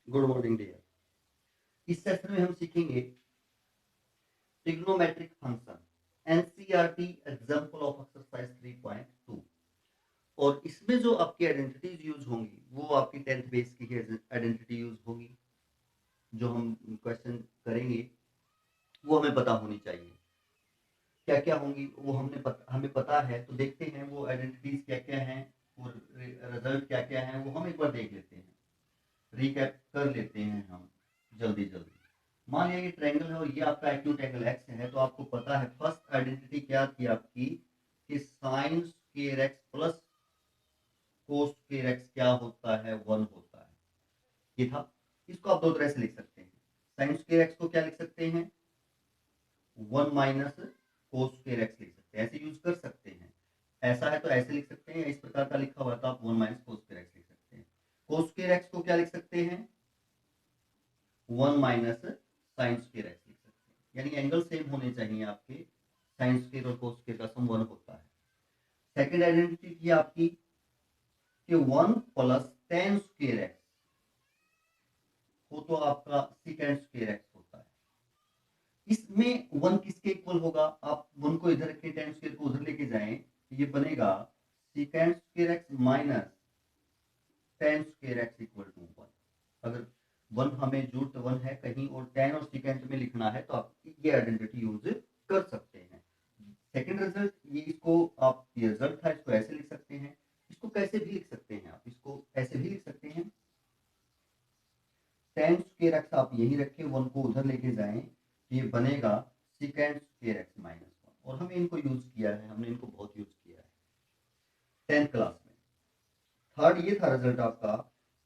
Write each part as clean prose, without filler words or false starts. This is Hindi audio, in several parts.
Good morning dear. इस सेशन में हम सीखेंगे trigonometric function, NCERT example of exercise 3.2। और इसमें जो आपकी आइडेंटिटीज यूज होंगी वो आपकी 10th बेस की आइडेंटिटी यूज होगी। जो हम क्वेश्चन करेंगे वो हमें पता होनी चाहिए। क्या क्या होंगी वो हमें पता है, तो देखते हैं वो आइडेंटिटीज क्या क्या हैं और रिजल्ट क्या क्या हैं, वो हम एक बार देख लेते हैं, रिकैप कर लेते हैं हम जल्दी जल्दी। मान लिया ये ट्रायंगल है और ये आपका एक्यूट एंगल एक्स है, तो आपको पता है फर्स्ट आइडेंटिटी क्या थी आपकी कि साइन स्क्वायर एक्स प्लस कोस स्क्वायर एक्स क्या होता है, 1 होता है। ये था। इसको आप दो तरह से लिख सकते हैं। साइन स्क्वायर एक्स को क्या लिख सकते हैं, 1 माइनस कोस स्क्वायर एक्स लिख सकते हैं, ऐसे यूज कर सकते हैं। ऐसा है तो ऐसे लिख सकते हैं, इस प्रकार का लिखा हुआ तो आप 1 माइनस कोस स्क्वायर एक्स लिख सकते हैं। कोस स्क्वायर एक्स को क्या लिख सकते हैं, 1 माइनस साइन स्क्वायर एक्स लिख सकते हैं। यानी एंगल सेम होने चाहिए आपके, साइन स्क्वायर और कोस स्क्वायर का सम 1 होता है। सेकंड आइडेंटिटी थी आपकी कि 1 प्लस tan स्क्वायर एक्स हो तो आपका secant स्क्वायर एक्स होता है। इसमें 1 किसके इक्वल होगा, आप 1 को इधर रखें, tan स्क्वायर को उधर लेके जाएं, ये बनेगा secant square x minus tan square x equal to 1। अगर 1 हमें जरूरत 1 है कहीं और tan और secant में लिखना है तो आप ये आइडेंटिटी यूज कर सकते हैं। सेकंड रिजल्ट, ये इसको आप, ये रिजल्ट था, इसको ऐसे लिख सकते हैं, इसको कैसे भी लिख सकते हैं, आप इसको ऐसे भी लिख सकते हैं। tan स्क्वायर एक्स आप यही रखें, 1 को उधर लेके जाएं, ये बनेगा secant स्क्वायर एक्स माइनस 1। और हमने इनको यूज किया है, हमने इनको बहुत यूज किया है 10th क्लास में। थर्ड ये था रिजल्ट आपका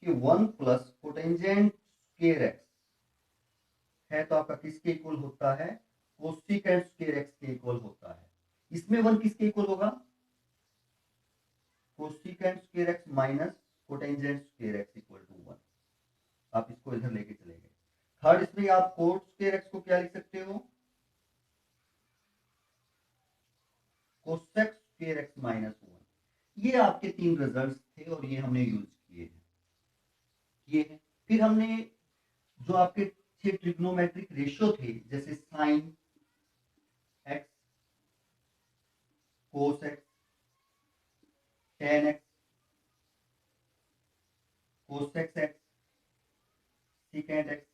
कि 1 प्लस कोटेंजेंट स्क्वायर एक्स है तो आपका किसके इक्वल होता है, कोसिकेंट स्क्वायर एक्स के इक्वल होता है। इसमें 1 किसके इक्वल होगा, cosecant square x minus cotangent square x equal to 1। आप इसको इधर लेके चले गए। थर्ड इसमें आप कोट स्क्वायर एक्स को क्या लिख सकते हो, कोसेक स्क्वायर एक्स माइनस 1। ये आपके 3 रिजल्ट्स थे और ये हमने यूज किए हैं। ये है। फिर हमने जो आपके थे ट्रिग्नोमेट्रिक रेशियो थे, जैसे sine x, cos x, ten x, cosec x, secant x,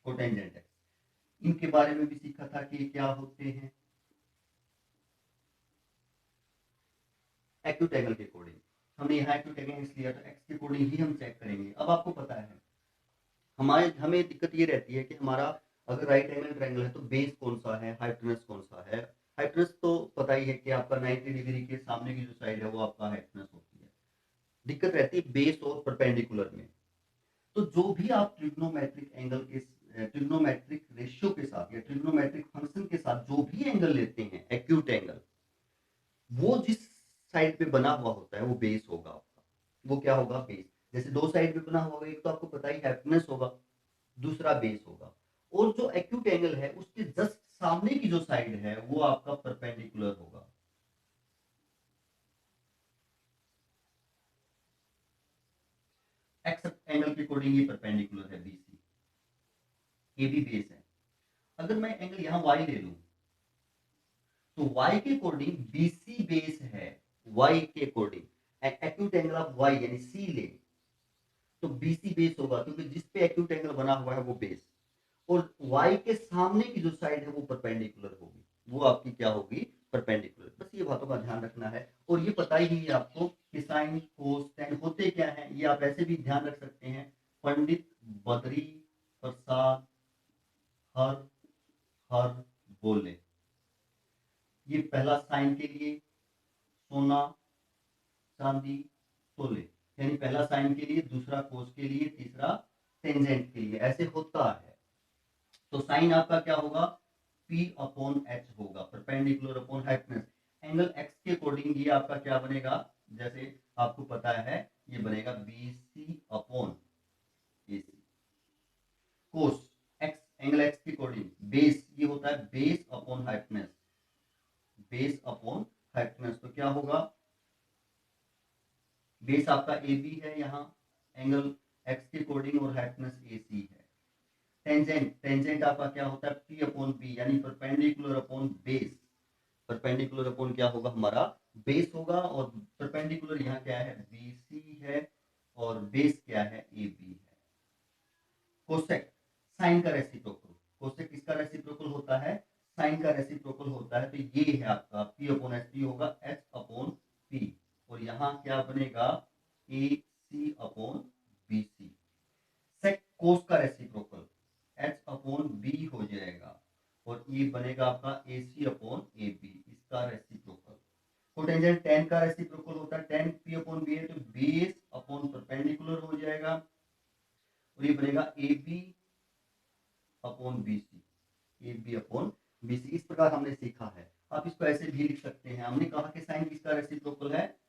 cotangent x, इनके बारे में भी सीखा था कि क्या होते हैं एक्यूट एंगल के अकॉर्डिंग। हमने यहाँ एक्यूट एंगल इसलिए तो एक्स के अकॉर्डिंग ही हम चेक करेंगे। अब आपको पता है हमारे हमें दिक्कत ये रहती है कि हमारा अगर राइट एंगल ट्रायंगल है तो बेस कौन सा है, हाइपोटेनस कौन सा है। हाइपोटेनस तो पता ही है कि आपका 90 डिग्री के सामने की जो साइड है वो आपका हाइपोटेनस होती है। दिक्कत रहती है बेस और परपेंडिकुलर में। तो जो भी आप ट्रिग्नोमेट्रिक एंगल के, ट्रिग्नोमेट्रिक रेशियो के साथ या ट्रिग्नोमेट्रिक फंक्शन के साथ जो भी एंगल लेते हैं एक्यूट एंगल, वो जिस साइड पे बना हुआ होता है वो बेस होगा आपका। वो क्या होगा, बेस। जैसे दो साइड पे बना हुआ, एक तो आपको पता ही हाइपोटेनस होगा, दूसरा बेस होगा। और जो एक्यूट एंगल है उसके जस्ट सामने की जो साइड है वो आपका परपेंडिकुलर होगा। एक्स एंगल के अकॉर्डिंग ये परपेंडिकुलर है बीसी, ये भी बेस है। अगर मैं एंगल यहां वाई ले लूं तो y के अकॉर्डिंग BC बेस है, y के according acute angle of y यानी C ले तो BC बेस होगा, क्योंकि जिस पे एक्यूट एंगल बना हुआ है वो बेस। और y के सामने की जो साइड है वो परपेंडिकुलर होगी, वो आपकी क्या होगी, परपेंडिकुलर। बस ये बातों का ध्यान रखना है। और ये पता ही है आपको कि साइन कोस टेन होते क्या है, ये आप ऐसे भी ध्यान रख सकते हैं। पंडित बद्री प्रसाद हर हर बोले, ये पहला साइन के लिए सोना चांदी तोले, यानी पहला साइन के लिए, दूसरा कोस के लिए, तीसरा टेंजेंट के लिए, ऐसे होता है। तो साइन आपका क्या होगा, P अपॉन H होगा, perpendicular upon hypotenuse. Angle x के अकॉर्डिंग ये आपका क्या बनेगा, जैसे आपको पता है ये बनेगा BC अपॉन AC। कोस x, एंगल x के अकॉर्डिंग बेस, ये होता है base upon hypotenuse, base upon hypotenuse. तो क्या होगा, बेस आपका ए बी है, यहाँ एंगल एक्स के अकॉर्डिंग और हाइपोटेन्यूज ए सी है। टेंजेंट आपका क्या होता है, पी अपॉन बी, यानी perpendicular upon base. Perpendicular upon क्या होगा, हमारा बेस होगा, और परपेंडिकुलर यहाँ क्या है, बी सी है, और बेस क्या है, ए बी है। कोसेक साइन का रेसिप्रोकल, कोसेक किसका रेसिप्रोकल होता है, साइन का रेसिप्रोकल होता है। तो ये है आपका P अपॉन एच, पी होगा H अपॉन P, और यहाँ क्या बनेगा, ए सी अपॉन बी सी। सेक कोस का रेसिप्रोकल H अपॉन बी हो जाएगा, और ये बनेगा आपका ए सी अपॉन ए बी, इसका रेसिप्रोकल। कोटेंजेंट टेन का रेसिप्रोकल होता है, टेन पी अपॉन बी है, तो बेस अपॉन परपेंडिकुलर हो जाएगा, और ये बनेगा A B upon B C, A B upon B C. इस प्रकार हमने सीखा है। आप इसको ऐसे भी लिख सकते हैं। हमने कहा कि साइन किसका रेसिप्रोकल है,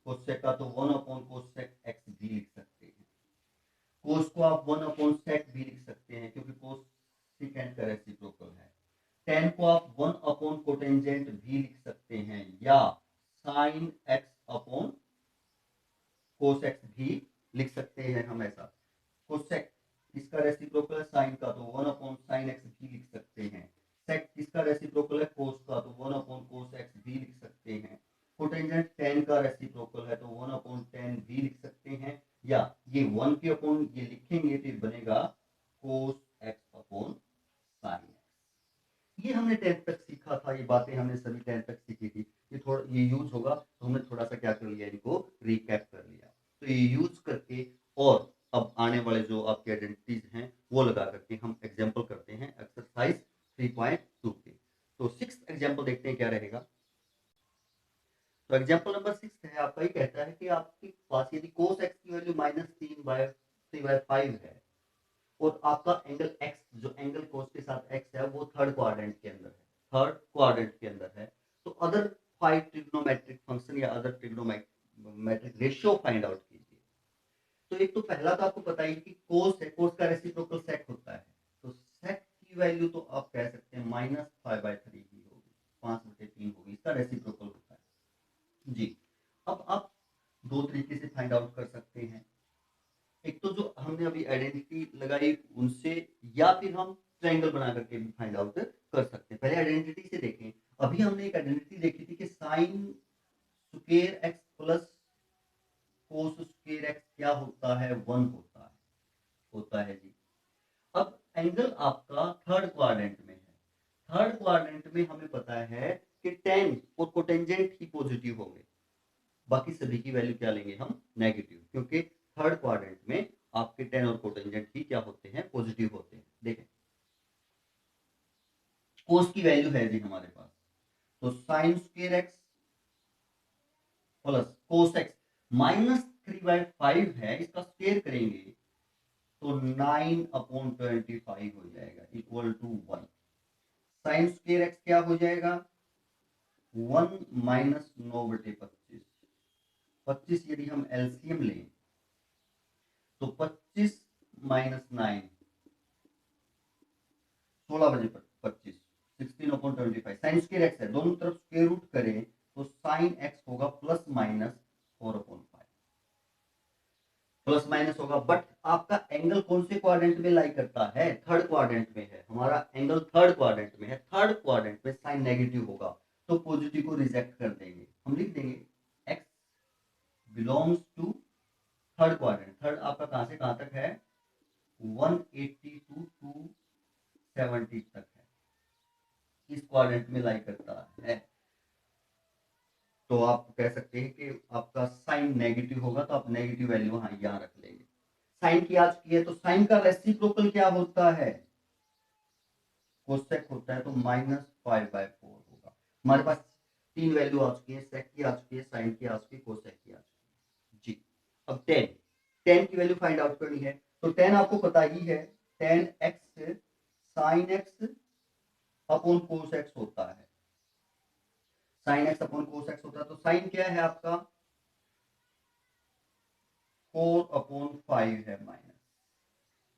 कोसेक का, तो 1 अपॉन कोसेक एक्स भी लिख सकते हैं। कोस को आप 1 अपॉन सेक भी लिख सकते हैं, क्योंकि कोस सेकेंड का रेसिप्रोकल है। टेन को आप 1 अपॉन कोटेंजेंट भी लिख सकते हैं, या sine x upon cos x भी लिख सकते हैं हम ऐसा। कोसेक इसका रेसिप्रोकल है साइन का, तो 1 अपॉन साइन एक्स भी लिख सकते हैं। सेक किसका रेसिप्रोकल है, कोस का, तो 1 अपॉन कोस एक्स भी लिख सकते हैं। कोटेंजेंट टेन का रेसिप्रोकल है, तो 1 अपॉन टेन भी लिख सकते हैं, या ये 1 के अपॉन ये लिखेंगे तो बनेगा cos x upon sine x. ये हमने 10th तक सीखा था, ये बातें हमने सभी 10th तक सीखी थी। ये थोड़ा ये यूज होगा, तो हमने थोड़ा सा क्या कर लिया, इनको रिकैप कर लिया। तो ये यूज करके, और अब आने वाले जो आपके आइडेंटिटीज हैं वो लगा करके हम एग्जाम्पल करते हैं एक्सरसाइज 3.2 के। तो 6th एग्जाम्पल देखते हैं क्या रहेगा। तो एग्जाम्पल नंबर 6 है आपका, ये कहता है कि आपके पास यदि कोस एक्स की वैल्यू -3/5 है, और आपका एंगल एक्स, जो एंगल कोस के साथ एक्स है, वो थर्ड क्वाड्रेंट के अंदर है, थर्ड क्वाड्रेंट के अंदर है, तो अदर 5 ट्रिग्नोमेट्रिक फंक्शन या other trigonometric ratio find out कीजिए। तो एक तो पहला तो आपको पता ही कि कोस है, कोस का रेसिप्रोकल सेक होता है, तो सेक की वैल्यू तो आप कह सकते हैं -5/3 ही होगी, 5/3 होगी, इसका रेसिप्रोकल होता है जी। अब आप दो तरीके से फाइंड आउट कर सकते हैं। एक तो जो हमने अभी आइडेंटिटी लगाई उनसे, या फिर हम ट्रायंगल बना करके भी फाइंड आउट कर सकते हैं। पहले आइडेंटिटी से देखें। अभी हमने एक आइडेंटिटी देखी थी कि साइन स्क्वायर एक्स प्लस कोस स्क्वायर एक्स क्या होता है, 1 होता है जी। अब एंगल आपका थर्ड क्वाड्रेंट में है, थर्ड क्वाड्रेंट में हमें पता है कि टेन और कोटेंजेंट ही पॉजिटिव होंगे, बाकी सभी की वैल्यू क्या लेंगे हम, नेगेटिव, क्योंकि थर्ड क्वाड्रेंट में आपके टेन और कोटेंजेंट ही क्या होते हैं, पॉजिटिव होते हैं। देखें कोस की वैल्यू है जी हमारे पास, तो sine square x plus cos x -3/5 है, इसका स्क्वायर करेंगे तो 9/25 हो जाएगा, equal to 1। Sine square x क्या हो जाएगा, 1 - 9/25। 25 यदि हम एलसीएम लें तो 25 - 9 16/25, 16/25। साइन स्क्वायर एक्स है, दोनों तरफ स्क्वायर रूट करें तो साइन एक्स होगा ±4/5, प्लस माइनस होगा। बट आपका एंगल कौन से क्वाड्रेंट में लाई करता है, थर्ड क्वाड्रेंट में है, हमारा एंगल थर्ड क्वाड्रेंट में है, थर्ड क्वाड्रेंट में साइन नेगेटिव होगा, तो पॉजिटिव को रिजेक्ट कर देंगे, हम लिख देंगे x belongs to third quadrant. Third आपका कहां से कहां तक है, 180 to 270 तक है, इस क्वाड्रेंट में लाई करता है। तो आप कह सकते हैं कि आपका साइन नेगेटिव होगा, तो आप नेगेटिव वैल्यू वहां यहां रख लेंगे। साइन की आज की है, तो साइन का रेसिप्रोकल क्या होता है, कोसेक होता है, तो -5/4 होगा। हमारे पास तीन वैल्यू आ चुकी है, सेक की आ चुकी है, साइन की आ चुकी है, कोसेक की आ चुकी है जी। अब 10 की वैल्यू फाइंड आउट करनी है, तो 10 आपको पता ही है, 10x sine x upon cos x होता है, sine x upon cos x होता है। तो साइन क्या है आपका 4/5 है, माइनस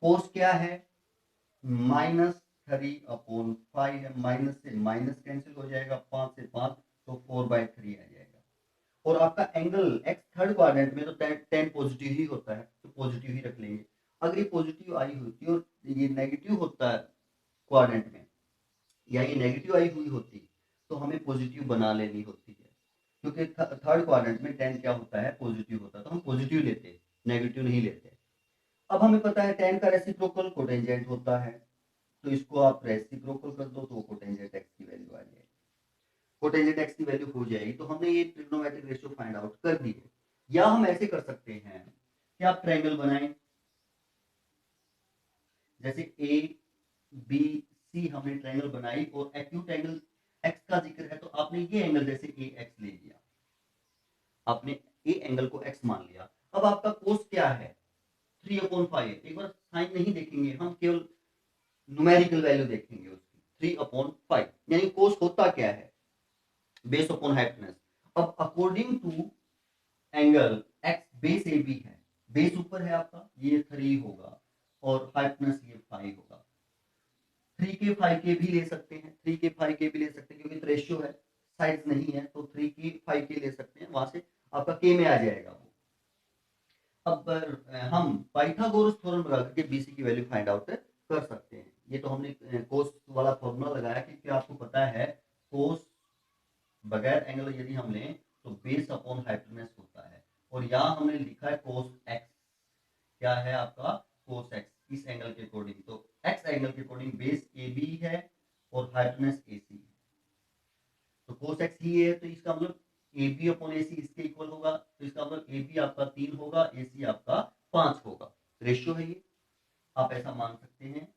कोस क्या है -3/5 है, माइनस से माइनस कैंसिल हो जाएगा, 5 से 5 तो 4/3 आ जाएगा। और आपका एंगल एक्स थर्ड क्वाड्रेंट में तो टेन पॉजिटिव ही होता है, तो पॉजिटिव ही रख लेंगे। अगर ये पॉजिटिव आई होती और ये नेगेटिव होता है क्वाड्रेंट में, या ये नेगेटिव आई हुई होती, तो हमें पॉजिटिव बना लेनी होती है, क्योंकि थर्ड क्वाड्रेंट में टेन क्या होता है, पॉजिटिव होता है, तो हम पॉजिटिव लेते हैं, नेगेटिव नहीं लेते। अब हमें पता है टेन का रेसिप्रोकल कोटेंजेंट होता है, तो इसको आप रेसिप्रोकल कर दो तो कोटेंजेंट एक्स की वैल्यू आ जाएगी। कोटेंजेंट एक्स की वैल्यू हो जाएगी, तो हमने ये ट्रिग्नोमेट्रिक रेशियो फाइंड आउट कर दी है। या हम ऐसे कर सकते हैं कि आप ट्रायंगल बनाएं, जैसे ए बी सी हमने ट्रायंगल बनाई और एक्यूट एंगल एक्स का जिक्र है, तो आपने ये एंगल जैसे ए एक्स ले लिया, आपने ए एंगल को एक्स मान लिया। अब आपका कोस क्या है, 3/5। एक बार साइन नहीं देखेंगे हम, केवल न्यूमेरिकल वैल्यू देखेंगे उसकी, 3/5, यानी कोस होता क्या है, बेस अपॉन हाइपोटेनस। अब according to angle x base A B है, बेस ऊपर है आपका, ये 3 होगा और हाइपोटेनस ये 5 होगा। 3 के 5 के भी ले सकते हैं, 3 के 5 के भी ले सकते हैं, क्योंकि रेशियो है, साइड नहीं है, तो 3 के 5 के ले सकते हैं, वहां से आपका के में आ जाएगा वो। अब हम पाइथागोरस थ्योरम लगा करके बीसी की वैल्यू फाइंड आउट कर सकते हैं। ये तो हमने कोस वाला फॉर्मूला लगाया, क्योंकि आपको पता है कोस बगैर एंगल यदि हम लें तो बेस अपॉन हाइपोटेनस होता है, और यहाँ हमने लिखा है कोस एक्स, क्या है आपका कोस एक्स इस एंगल के अकॉर्डिंग, तो एक्स एंगल के अकॉर्डिंग बेस ए बी है और हाइपोटेनस ए सी है, तो कोस एक्स ही है, तो इसका मतलब ए बी अपॉन ए सी इसके इक्वल होगा, तो इसका मतलब ए बी आपका 3 होगा, ए सी आपका 5 होगा, रेशियो है ये, आप ऐसा मान सकते हैं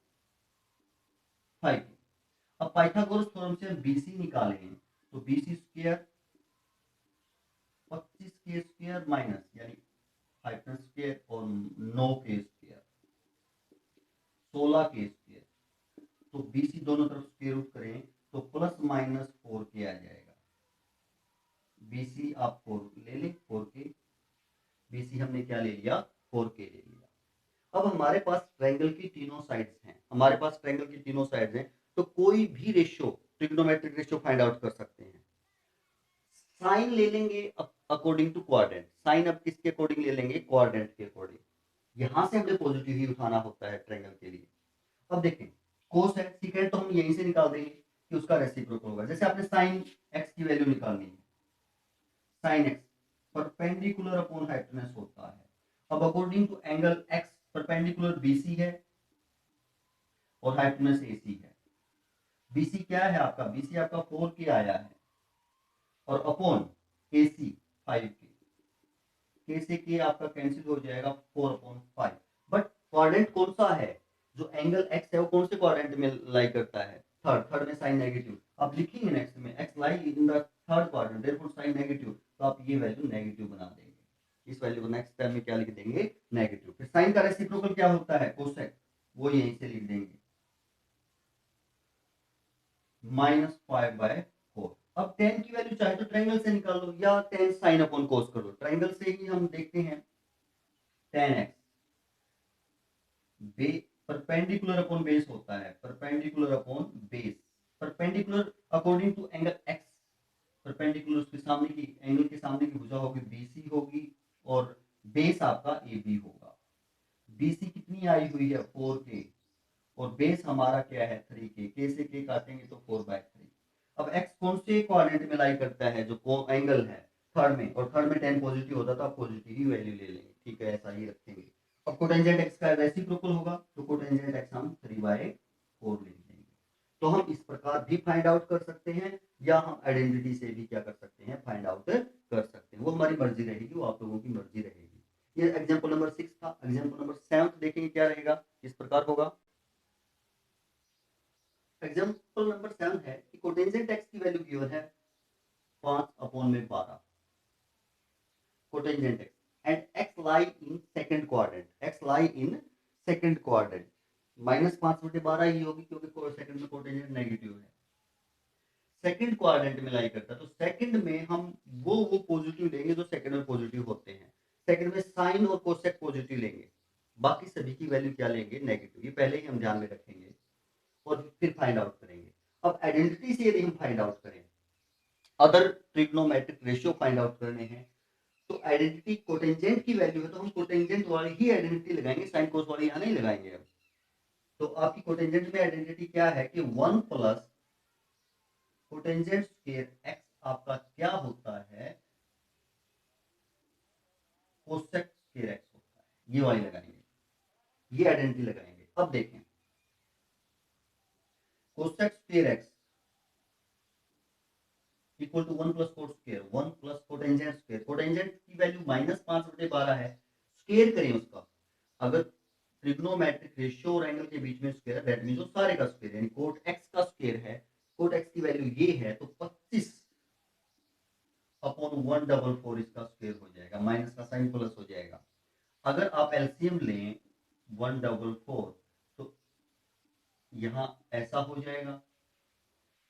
5। अब पाइथागोरस थ्योरम से हम बीसी निकालें, तो बीसी स्क्वायर 25 के स्क्वायर माइनस यानी हाइपोटेनस स्क्वायर और 9 के स्क्वायर 16 के स्क्वायर, तो बीसी दोनों तरफ स्क्वायर रूट करें तो प्लस माइनस 4 के आ जाएगा। बीसी आप 4 ले लें, 4 के, बीसी हमने क्या ले लिया, 4 के ले लिया। अब हमारे पास ट्रायंगल की तीनों साइड्स हैं, हमारे पास ट्रायंगल की तीनों साइड्स हैं, तो कोई भी ratio trigonometric ratio find out कर सकते हैं। साइन ले लेंगे अकॉर्डिंग टू क्वाड्रेंट, साइन अब किसके अकॉर्डिंग ले लेंगे, क्वाड्रेंट के अकॉर्डिंग, यहां से हमें पॉजिटिव ही उठाना होता है ट्रायंगल के लिए। अब देखें कोस है, सीकेंड तो हम यहीं से निकाल देंगे कि उसका रेसिप्रोकल होगा, जैसे आपने साइन एक्स की वैल्यू निकालनी है, sine x perpendicular upon hypotenuse होता है। अब according to angle x perpendicular BC है और हाइपोटेनस एसी है। बीसी क्या है आपका, बीसी आपका 4 के आया है और अपॉन एसी 5 के से के आपका कैंसिल हो जाएगा 4/5। बट क्वाड्रेंट कौन सा है, जो एंगल एक्स है वो कौन से क्वाड्रेंट में लाई करता है, थर्ड, थर्ड में साइन नेगेटिव, आप लिखेंगे नेक्स्ट में x lie in the third quadrant therefore sign negative, तो आप ये वैल्यू नेगेटिव बना देंगे, इस वैल्यू को नेक्स्ट टाइम में क्या लिख देंगे, नेगेटिव। फिर साइन का रेसिप्रोकल क्या होता है, कोसेक, वो यहीं से लिख देंगे -5/4। अब टेन की वैल्यू चाहे तो ट्रायंगल से निकाल लो या टेन साइन अपॉन कोस कर लो, ट्रायंगल से ही हम देखते हैं tan x perpendicular upon base होता है, perpendicular upon base, perpendicular according to angle x, perpendicular उसके सामने की एंगल के सामने की भुजा होगी बीसी होगी और बेस आपका ए बी होगा। बीसी कितनी आई हुई है 4 के और बेस हमारा क्या है 3 के से के काटेंगे तो 4/3। अब एक्स कौन से क्वाड्रेंट में लाई करता है, जो एंगल है थर्ड में, और थर्ड में 10 पॉजिटिव होता, तो आप पॉजिटिव ही वैल्यू ले लेंगे, ठीक है, ऐसा ही रखेंगे। अब कोटेंजेंट एक्स का रेसिप्रोकल होगा, तो कोटेंजेंट एक्स हम 3/4 लिख देंगे। तो हम इस प्रकार भी फाइंड आउट कर सकते हैं, या हम आइडेंटिटी से भी क्या कर सकते हैं, फाइंड आउट कर सकते हैं, वो हमारी मर्जी रहेगी, वो आप लोगों की मर्जी रहेगी। ये एग्जांपल नंबर 6 था। एग्जांपल नंबर 7 देखेंगे क्या रहेगा, किस प्रकार होगा। एग्जांपल नंबर 7 है कि कोटेंजेंट एक्स की वैल्यू गिवन है 5/12 cotangent x and x lie in second quadrant, x lie in second quadrant, -5/12 ही होगी क्योंकि सेकंड में कोटेंजेंट नेगेटिव है, सेकंड क्वाड्रेंट में लाई करता है, तो सेकंड में हम वो पॉजिटिव लेंगे जो सेकंड में पॉजिटिव होते हैं, सेकंड में साइन और कोसेक पॉजिटिव लेंगे, बाकी सभी की वैल्यू क्या लेंगे, नेगेटिव, ये पहले ही हम ध्यान में रखेंगे और फिर फाइंड आउट करेंगे। अब आइडेंटिटी से यदि हम फाइंड आउट करें other trigonometric ratio find out करने हैं तो आइडेंटिटी कोटेंजेंट की वैल्यू है तो हम कोटेंजेंट वाली ही आइडेंटिटी लगाएंगे, साइन कोस वाली यहाँ नहीं लगाएंगे। अब तो आपकी कोटेंजेंट में आइडेंटिटी क्या है कि 1 प्लस कोटेंजेंट स्क्वायर एक्स आपका क्या होता है, कोसेक स्क्वायर एक्स होता है। ये वाली लगाएंगे, ये आइडेंटिटी लगाएंगे। अब देखें cosec square x equal to 1 plus cot square, 1 plus cotangent square. Cotangent की वैल्यू -5/12 है, स्क्वायर करें उसका। अगर ट्रिग्नोमेट्रिक रेशियो और एंगल के बीच में स्क्वायर, दैट मींस वो सारे का स्क्वायर, यानी कोट एक्स का स्क्वायर है, कोट एक्स की वैल्यू ये है तो 25 अपॉन 144 इसका स्क्वायर हो जाएगा, माइनस का साइन प्लस हो जाएगा। अगर आप एलसीएम लें 144 तो यहां ऐसा हो जाएगा,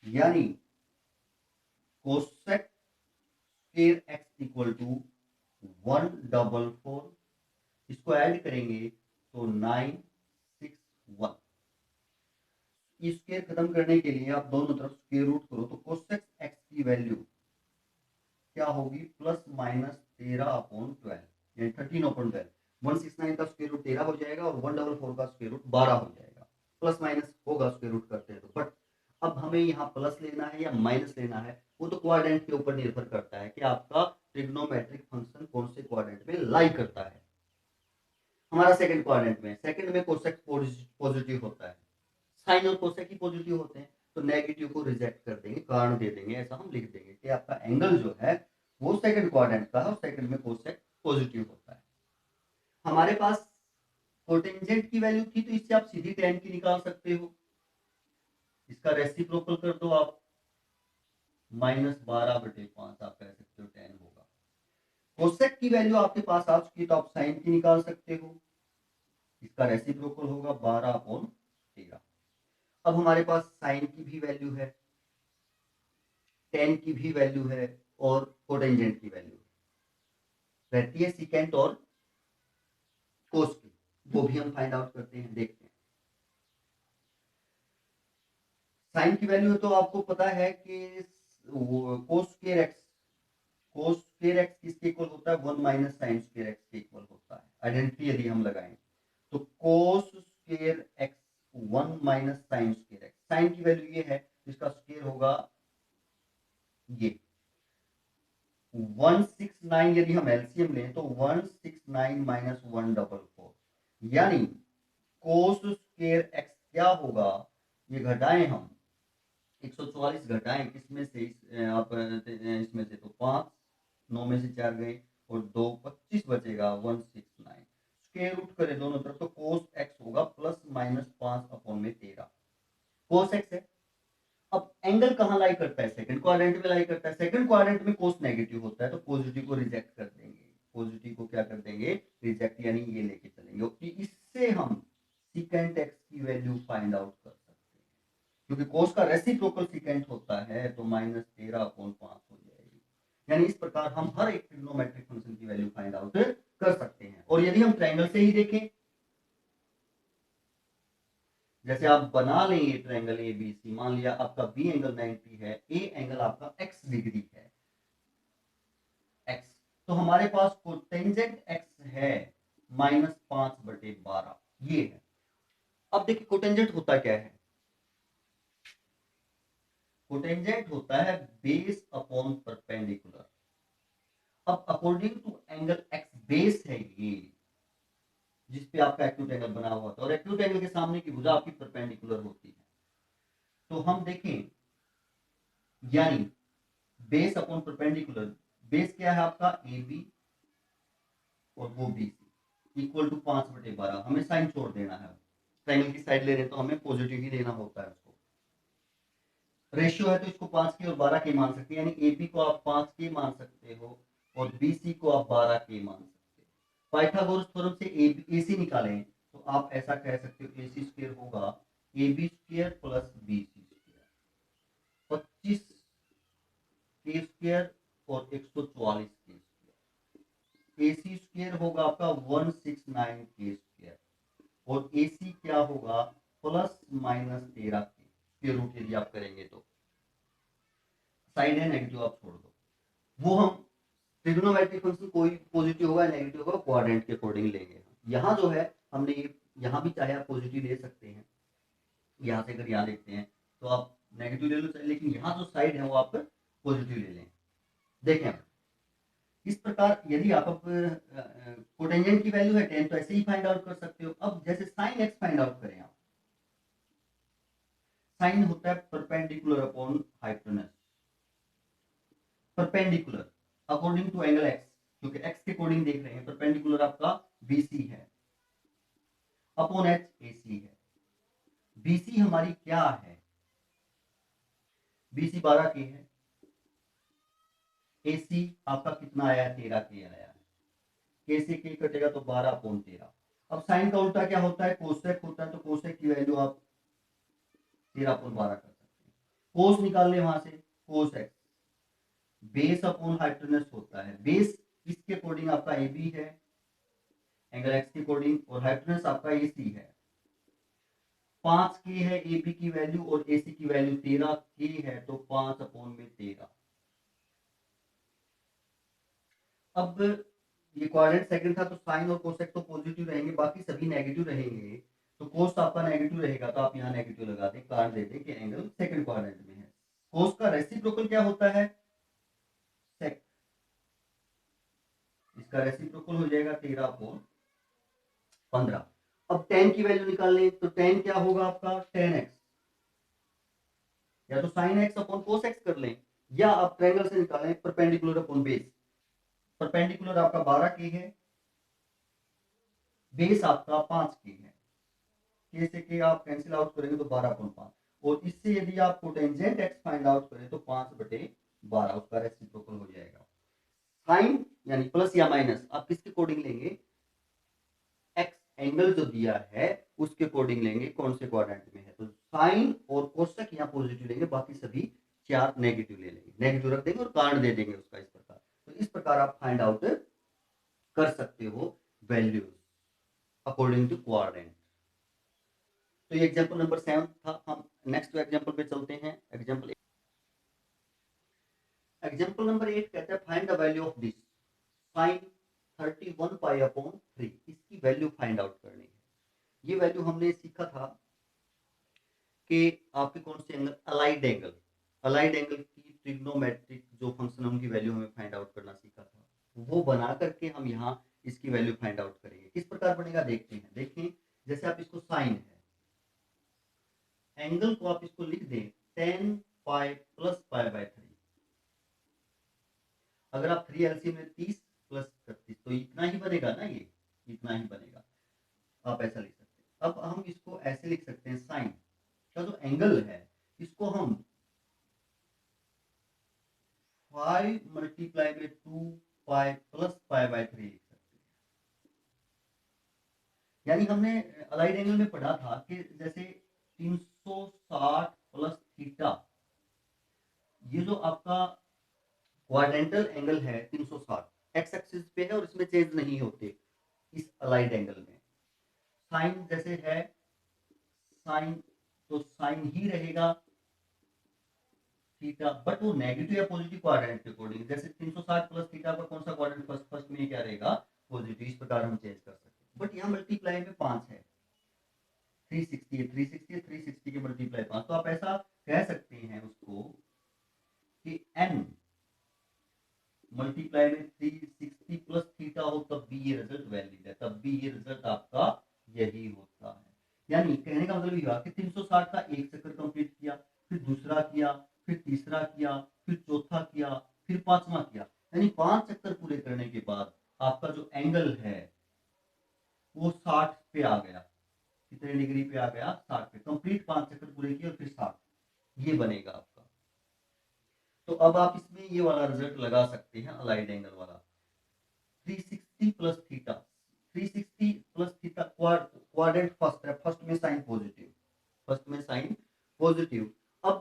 यानी cosec square x equal to 144, इसको ऐड करेंगे तो 961। इस स्क्वायर खत्म करने के लिए आप दोनों तरफ स्क्वायर रूट करो तो कोसेक एक्स की वैल्यू क्या होगी, प्लस माइनस 13/12, यानी 13/12। 169 का स्क्वायर रूट 13 हो जाएगा और 144 का स्क्वायर रूट 12 हो जाएगा। प्लस माइनस होगा स्क्वायर रूट करते हैं तो, बट अब हमें यहाँ प्लस लेना है या माइनस लेना है वो तो क्वाड्रेंट के ऊपर निर्भर करता है कि आपका ट्रिग्नोमेट्रिक फंक्शन कौन से क्वाड्रेंट में लाई करता है। हमारा सेकंड क्वाड्रेंट में, सेकंड में कोसेक पॉजिटिव होता है, साइन और कोसेक ही पॉजिटिव होते हैं, तो नेगेटिव को रिजेक्ट कर देंगे, कारण दे देंगे, ऐसा हम लिख देंगे कि आपका एंगल जो है वो सेकंड क्वाड्रेंट का है और सेकंड में कोसेक पॉजिटिव होता है। हमारे पास कोटेंजेंट की वैल्यू थी तो इससे आप सीधी tan की निकाल सकते हो, इसका रेसिप्रोकल कर दो आप, -12/5 आप कह सकते हो tan होगा। कोसेक की वैल्यू आपके पास आ चुकी है तो आप साइन की निकाल सकते हो, इसका रेसिप्रोकल होगा 12/13। अब हमारे पास साइन की भी वैल्यू है, tan की भी वैल्यू है और कोटेंजेंट की वैल्यू रहती है सिकेंट और कोस की, वो भी हम फाइंड आउट करते हैं, देखते हैं। साइन की वैल्यू तो आपको पता है कि cos square x, cos square x किसके इक्वल होता है, 1 माइनस साइन स्क्वायर एक्स के इक्वल होता है। आइडेंटिटी यदि हम लगाएं तो cos square x 1 minus sine square x, sine की वैल्यू ये है, इसका स्क्वायर होगा ये 169। यदि हम एलसीएम लें तो 169 माइनस 144, यानी कोस स्क्वायर एक्स क्या होगा, ये घटाएं हम 144 घटाएं किसमें से, आप इसमें से तो 5, 9 में से 4 गए और 2 25 बचेगा, 169 स्क्वायर रूट करें दोनों तरफ तो कोस एक्स होगा प्लस माइनस 5/13, कोस एक्स है। अब एंगल कहां लाई करता है, सेकंड क्वाड्रेंट में लाई करता है, सेकंड क्वाड्रेंट में कोस नेगेटिव होता है तो पॉजिटिव को रिजेक्ट कर देंगे, पॉजिटिव को क्या कर देंगे, रिजेक्ट, यानी ये लेके चलेंगे कि इससे हम सिकेंट एक्स की वैल्यू फाइंड आउट कर सकते हैं, क्योंकि कोस का रेसिप्रोकल सिकेंट होता है तो -13/5 हो जाएगी। यानी इस प्रकार हम हर एक ट्रिग्नोमेट्रिक फंक्शन की वैल्यू फाइंड आउट कर सकते हैं। और यदि हम ट्रायंगल से ही देखें, जैसे आप बना लें ये ट्रायंगल ए बी सी, मान लिया आपका बी एंगल 90 है, ए एंगल आपका x डिग्री है, x, तो हमारे पास कोटेंजेंट x है -5/12, ये है। अब देखिए कोटेंजेंट होता क्या है, कोटेंजेंट होता है बेस अपॉन परपेंडिकुलर। अब according to angle x base है ये, जिसपे आपका एक्यूट एंगल बना हुआ था, और एक्यूट एंगल के सामने की भुजा आपकी परपेंडिकुलर होती है। तो हम देखें, यानी बेस अपॉन परपेंडिकुलर, बेस क्या है आपका ए बी और वो बी सी इक्वल टू 5/12, हमें साइन छोड़ देना है, ट्रायंगल की साइड ले रहे हैं तो हमें पॉजिटिव ही लेना होता है उसको। रेशियो है तो इसको 5 के और 12 के मान सकते हैं, यानी ए बी को आप 5 के मान सकते हो और बी सी को आप 12 के मान सकते हो। पाइथागोरस थ्योरम से ए सी निकालें तो आप ऐसा कह सकते हो ए सी स्क्वायर होगा A B square plus B C square, 25 के स्क्वायर और 144 के स्क्वायर। ए सी स्क्वायर होगा आपका 169 के स्क्वायर और ए सी क्या होगा प्लस माइनस 13 के स्क्वायर रूट यदि आप करेंगे तो। साइड है नेगेटिव आप छोड़ दो, वो हम ट्रिग्नोमेट्रिक फंक्शन कोई पॉजिटिव होगा नेगेटिव होगा क्वाड्रेंट के अकॉर्डिंग लेंगे। यहाँ जो है हमने ये, यहाँ भी चाहे आप पॉजिटिव ले सकते हैं, यहाँ से अगर यहाँ देखते हैं तो आप नेगेटिव ले लो, लेकिन यहाँ जो साइड है वो आप पॉजिटिव ले लें। देखें इस प्रकार यदि आप कोटेंजेंट की वैल्यू है 10 तो ऐसे ही फाइंड आउट कर सकते हो। अब जैसे साइन एक्स फाइंड आउट करें आप, साइन होता है perpendicular upon hypotenuse, perpendicular according to angle x, क्योंकि एक्स के अकॉर्डिंग देख रहे हैं, परपेंडिकुलर आपका बीसी है अपॉन एच एसी है। बीसी हमारी क्या है, बीसी 12 के है, एसी आपका कितना आया, 13 के आया है, के से के कटेगा तो 12 अपॉन 13। अब साइन का उल्टा क्या होता है, कोसेक होता है, तो कोसेक की वैल्यू आप 13 अपॉन 12 कर सकते हैं। कोस निकाल ले वहां से, cos x base upon hypotenuse होता है, बेस इसके अकॉर्डिंग आपका ए बी है एंगल एक्स के अकॉर्डिंग, और हाइपोटेनस आपका ए सी है। 5 के है ए बी की वैल्यू और ए सी की वैल्यू 13 के है, तो 5 अपॉन में 13। अब ये क्वाड्रेंट सेकंड था तो साइन और कोसेक तो पॉजिटिव रहेंगे, बाकी सभी नेगेटिव रहेंगे, तो कोस आपका नेगेटिव रहेगा, तो आप यहाँ नेगेटिव लगा दें, काट दे दें कि एंगल सेकंड क्वाड्रेंट में है। कोस का रेसिप्रोकल क्या होता है, सेक, इसका रेसिप्रोकल हो जाएगा 13 अपॉन 15। अब tan की वैल्यू निकाल लें, तो tan क्या होगा आपका, tan x, या तो sin x upon cos x कर लें, या आप ट्रायंगल से निकालें परपेंडिकुलर अपॉन बेस। परपेंडिकुलर आपका 12 के है, बेस आपका 5 के है, के से के आप कैंसिल आउट करेंगे तो 12 अपॉन 5, और इससे यदि आप कोटेंजेंट x फाइंड आउट करें तो 5/12 उसका रेसिप्रोकल हो जाएगा। साइन यानी प्लस या माइनस आप किसके अकॉर्डिंग लेंगे, एक्स एंगल जो दिया है उसके अकॉर्डिंग लेंगे, कौन से क्वाड्रेंट में है, तो साइन और कोसेक यहाँ पॉजिटिव लेंगे, बाकी सभी 4 नेगेटिव ले लेंगे, नेगेटिव रख देंगे और काट दे देंगे उसका इस प्रकार। तो इस प्रकार आप फाइंड आउट कर सकते हो वैल्यूज अकॉर्डिंग टू क्वाड्रेंट। तो ये एग्जांपल नंबर 7 था। हम नेक्स्ट एग्जांपल पे चलते हैं। एग्जांपल नंबर 8 कहता है find the value of this sine 31 pi upon 3, इसकी वैल्यू फाइंड आउट करनी है। ये वैल्यू हमने सीखा था कि आपके कौन से एंगल, अलाइड एंगल की ट्रिग्नोमेट्रिक जो फंक्शन है उनकी वैल्यू हमें फाइंड आउट करना सीखा था, वो बना करके हम यहाँ इसकी वैल्यू फाइंड आउट करेंगे। किस प्रकार बनेगा देखते हैं। देखें जैसे आप इसको साइन है, एंगल को आप इसको लिख दें 10 पाई प्लस पाई बाय 3, अगर आप 3 एलसीएम में 30 प्लस 31 तो इतना ही बनेगा ना, ये इतना ही बनेगा, आप ऐसा लिख सकते हैं। अब हम इसको ऐसे लिख सकते हैं, साइन का जो एंगल है इसको हम 5 मल्टीप्लाई में 2 पाई प्लस पाई बाय 3 लिख सकते हैं। यानी हमने अलाइड एंगल में पढ़ा था कि जैसे 360 प्लस थीटा, ये जो आपका क्वाड्रेंटल एंगल है 360 एक्स एक्सिस पे है और इसमें चेंज नहीं होते इस अलाइड एंगल में। साइन जैसे है, साइन तो साइन ही रहेगा थीटा, बट वो नेगेटिव या पॉजिटिव क्वाड्रेंट के अकॉर्डिंग, जैसे 360 प्लस थीटा का कौन सा क्वाड्रेंट, फर्स्ट में क्या रहेगा, पॉजिटिव, इस प्रकार हम चेंज कर सकते हैं। बट यहाँ मल्टीप्लाई में 5 है, 360 है, 360 है, 360 के मल्टीप्लाई 5, तो आप ऐसा कह सकते हैं उसको कि n मल्टीप्लाई में 360 प्लस थीटा हो तब भी ये रिजल्ट वैलिड है, तब भी ये रिजल्ट आपका यही होता है। यानी कहने का मतलब ये हुआ कि 360 का एक चक्कर कंप्लीट किया, फिर दूसरा किया, फिर तीसरा किया, फिर चौथा किया, फिर पांचवा किया, यानी 5 चक्कर पूरे करने के बाद आपका जो एंगल है वो 60 पे आ गया। कितने डिग्री पे आ गया, 60 पे। कंप्लीट 5 चक्कर पूरे किए और फिर 60, ये बनेगा आपका। तो अब आप इसमें ये वाला रिजल्ट लगा सकते हैं, अलाइड एंगल वाला 360 plus theta, 360 plus theta quadrant first है, फर्स्ट में साइन पॉजिटिव, फर्स्ट में साइन पॉजिटिव। अब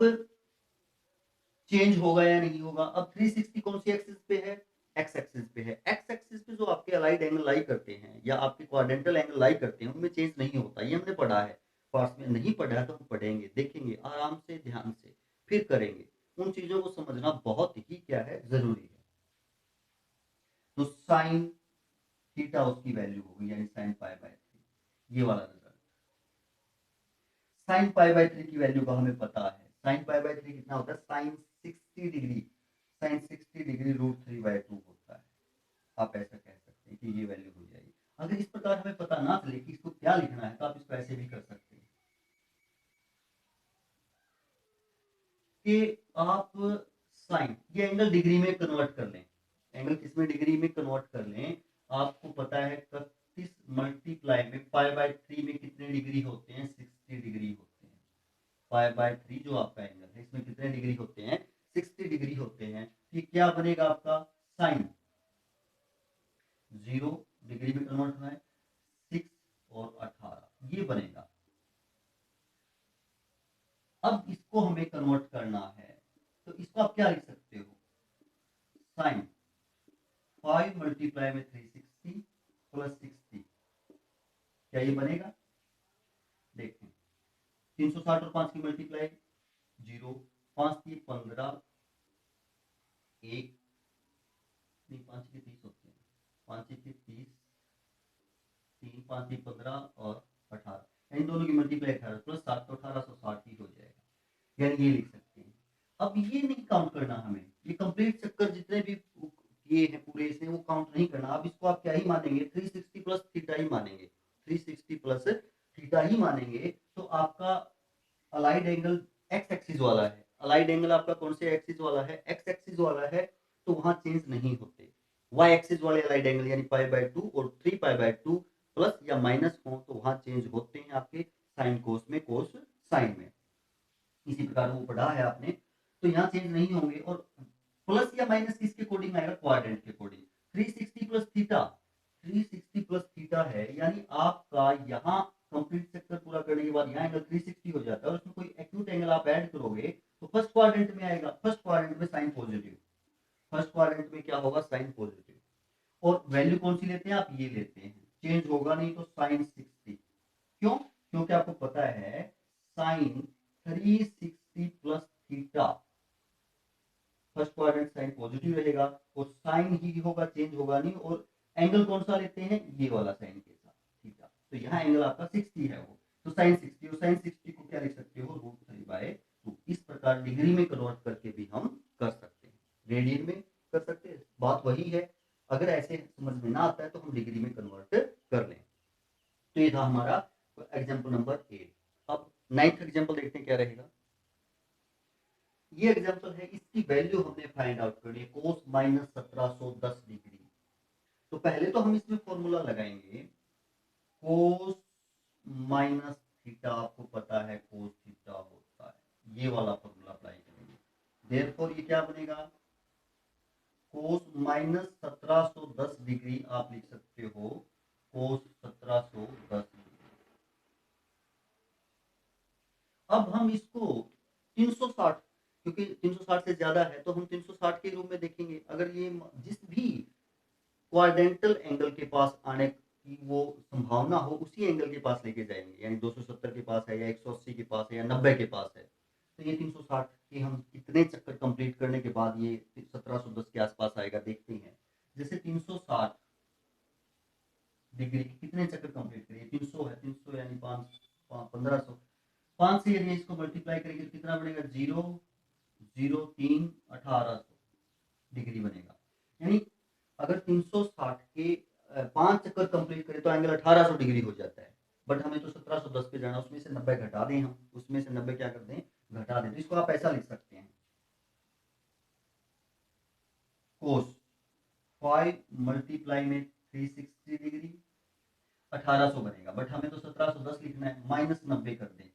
चेंज होगा या नहीं होगा, अब 360 कौन सी एक्सिस पे है, एक्स एक्सिस पे है। एक्स एक्सिस पे जो आपके अलाइड एंगल लाई करते हैं या आपके क्वाड्रेंटल एंगल लाई करते हैं उनमें चेंज नहीं होता, ये हमने पढ़ा है। पार्ट्स में नहीं पढ़ा है तो हम पढ़ेंगे, देखेंगे आराम से, ध्यान से, फिर करेंगे। उन चीजों को समझना बहुत ही क्या है, जरूरी है। तो साइन थीटा उसकी वैल्यू होगी, यानी साइन पाई बाय 3, ये वाला रिजल्ट। साइन पाई बाय 3 की वैल्यू का हमें पता है, साइन पाई बाय 3 कितना होता है, साइन 60 डिग्री, साइन 60 डिग्री √3/2 होता है। आप ऐसा कह सकते हैं कि ये वैल्यू हो जाएगी। अगर इस प्रकार हमें पता ना चले कि इसको क्या लिखना है, तो आप इसको ऐसे भी कर सकते हैं कि आप साइन, ये एंगल डिग्री में कन्वर्ट कर लें, एंगल किसमें, डिग्री में कन्वर्ट कर लें। आपको पता है 31 मल्टीप्लाई में पाई बाय 3 में कितने डिग्री होते हैं, 60 डिग्री होते हैं। पाई बाय 3 जो आपका एंगल है, इसमें कितने डिग्री होते हैं, 60 डिग्री होते हैं। ये क्या बनेगा आपका, साइन 0 डिग्री में कन्वर्ट होना है, 6 और 18, ये बनेगा। अब इसको हमें कन्वर्ट करना है, तो इसको आप क्या लिख सकते हो, साइन 5 मल्टीप्लाई में 360 प्लस 60, क्या ये बनेगा, देखें 360 और 5 की मल्टीप्लाई 0, 5 की 15, 1 नहीं, 5 की 30 होते हैं, 5 की 30, 3 5 की 15 और 18, इन दोनों की मल्टीप्लाई 18 प्लस 7 तो 1860 ही हो जाएगा, यानी ये लिख सकते हैं। अब ये नहीं काउंट करना हमें, ये कंप्लीट चक्कर जितने भी ये है पूरे इसमें, वो काउंट नहीं करना। अब इसको आप क्या ही मानेंगे, 360 प्लस थीटा ही मानेंगे, 360 प्लस थीटा ही मानेंगे। तो आपका अलाइड एंगल एक्स एक्सिस वाला है, अलाइड एंगल आपका कौन से एक्सिस वाला है, एक्स एक्सिस वाला है, तो वहां चेंज नहीं होते। वाई एक्सिस वाले अलाइड एंगल यानी पाई बाय 2 और 3 पाई बाय 2 प्लस या माइनस हो, तो वहां चेंज होते हैं आपके साइन कोस में, कोस साइन में। इसी प्रकार वो पढ़ा है आपने, तो यहाँ चेंज नहीं होंगे। और प्लस या माइनस किसके अकॉर्डिंग आएगा, क्वाड्रेंट के according. 360 plus theta, 360 plus theta है, यानी आपका यहाँ कंप्लीट चक्कर पूरा करने के बाद यहाँ एंगल 360 हो जाता है, और उसमें कोई एक्यूट एंगल आप ऐड करोगे तो फर्स्ट क्वाड्रेंट में आएगा, फर्स्ट क्वाड्रेंट में साइन पॉजिटिव, फर्स्ट क्वाड्रेंट में क्या होगा, साइन पॉजिटिव। और वैल्यू कौन सी लेते हैं आप, ये लेते हैं, चेंज होगा नहीं, तो साइन 60। क्यों, क्योंकि आपको पता है sine 360 plus theta, first quadrant sine positive रहेगा, और साइन ही होगा, चेंज होगा नहीं। और एंगल कौन सा लेते हैं, ये वाला साइन के साथ थीटा, तो यहाँ एंगल आपका 60 है, वो तो साइन 60, और साइन 60 को क्या लिख सकते हो, √3/2। इस प्रकार डिग्री में कन्वर्ट करके भी हम कर सकते हैं, रेडियन में कर सकते हैं, बात वही है। अगर ऐसे समझ में ना आता है तो हम डिग्री में कन्वर्ट कर लें। तो ये था हमारा एग्जाम्पल नंबर 8। अब 9th एग्जाम्पल देखते हैं क्या रहेगा। ये एग्जांपल है, इसकी वैल्यू हमने फाइंड आउट करनी है, कोस माइनस 1710 डिग्री। तो पहले तो हम इसमें फॉर्मूला लगाएंगे, कोस माइनस थीटा, आपको पता है कोस थीटा होता है, ये वाला फॉर्मूला अप्लाई करेंगे। देयरफॉर ये क्या बनेगा, कोस माइनस 1710 डिग्री, आप लिख सकते हो कोस 1710 डिग्री। अब हम इसको 360, क्योंकि 360 से ज्यादा है तो हम 360 के रूप में देखेंगे। अगर ये जिस भी क्वाड्रेंटल एंगल के पास आने की वो संभावना हो, उसी एंगल के पास लेके जाएंगे, यानी 270 के पास है, या 180 के पास है, या 90 के पास है, तो ये 360 के हम कितने चक्कर कंप्लीट करने के बाद ये 1710 के आसपास आएगा, देखते हैं। जैसे 360 डिग्री के कितने चक्कर कंप्लीट करिए, 300 है, 300 यानी 1500, 5 से यदि इसको मल्टीप्लाई करेंगे तो कितना बनेगा, 0.03 1800 डिग्री बनेगा। यानी अगर 360 के 5 चक्कर कंप्लीट करें तो एंगल 1800 डिग्री हो जाता है। बट हमें तो 1710 पे जाना, उसमें से 90 घटा दें, हम उसमें से 90 क्या कर दें, घटा दें। तो इसको आप ऐसा लिख सकते हैं, कोस 5 मल्टीप्लाई में 360 डिग्री 1800 बनेगा, बट हमें तो 1710 लिखना है, माइनस 90 कर दें,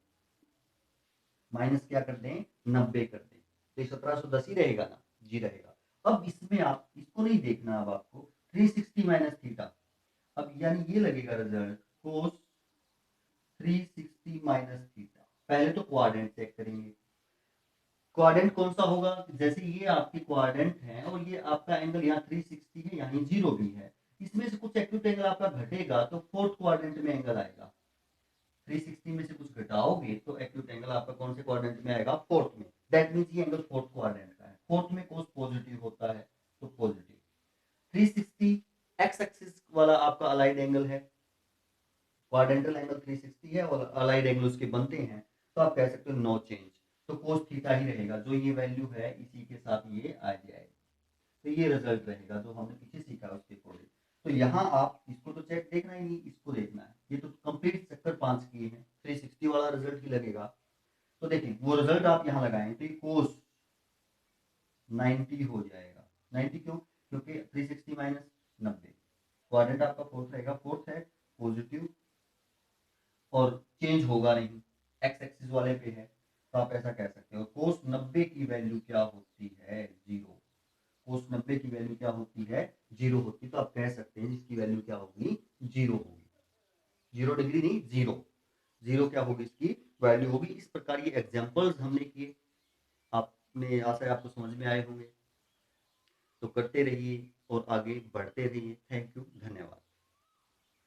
माइनस क्या कर दें, 90 कर दें, तो 1710 ही रहेगा ना, जी रहेगा। अब इसमें आप इसको नहीं देखना, अब आपको 360 माइनस थीटा, अब यानी ये लगेगा रिजल्ट कोस 360 माइनस थीटा। पहले तो क्वाड्रेंट चेक करेंगे, क्वाड्रेंट कौन सा होगा, जैसे ये आपके क्वाड्रेंट है और ये आपका एंगल यहाँ 360 है, यहाँ 0 भी है, इसमें से कुछ एक्यूट एंगल आपका घटेगा तो फोर्थ क्वाड्रेंट में एंगल आएगा। 360 में से कुछ घटाओगे तो एक्यूट एंगल आपका कौन से क्वाड्रेंट में आएगा, फोर्थ में। दैट मीन्स ये एंगल फोर्थ क्वाड्रेंट का है, फोर्थ में कोस पॉजिटिव होता है तो पॉजिटिव। 360 एक्स एक्सिस वाला आपका अलाइड एंगल है, क्वाड्रेंटल एंगल 360 है और अलाइड एंगल उसके बनते हैं, तो आप कह सकते हो नो चेंज, तो कोस थीटा ही रहेगा, जो ये वैल्यू है इसी के साथ ये आ जाएगी, तो ये रिजल्ट रहेगा जो हमने पीछे सीखा उसके अकॉर्डिंग। तो यहाँ आप इसको तो चेक देखना ही नहीं, इसको देखना है, ये तो कंप्लीट सेक्टर 5 किए हैं, 360 वाला रिजल्ट ही लगेगा। तो देखिए वो रिजल्ट आप यहाँ लगाएं तो ये कोस 90 हो जाएगा। 90 क्यों? क्योंकि 360 माइनस 90, क्वाड्रेंट आपका फोर्थ रहेगा, फोर्थ है पॉजिटिव और चेंज होगा नहीं, एक्स एक्सिस वाले पे है, तो आप ऐसा कह सकते हो कोस 90 की वैल्यू क्या होती है, जीरो। कोस 90 की वैल्यू क्या होती है, जीरो होती है, तो आप कह सकते हैं इसकी वैल्यू क्या होगी, जीरो होगी। 0 डिग्री नहीं, जीरो, जीरो क्या होगी इसकी वैल्यू होगी। इस प्रकार ये एग्जांपल्स हमने किए, आपने आशा है आपको समझ में आए होंगे। तो करते रहिए और आगे बढ़ते रहिए। थैंक यू, धन्यवाद।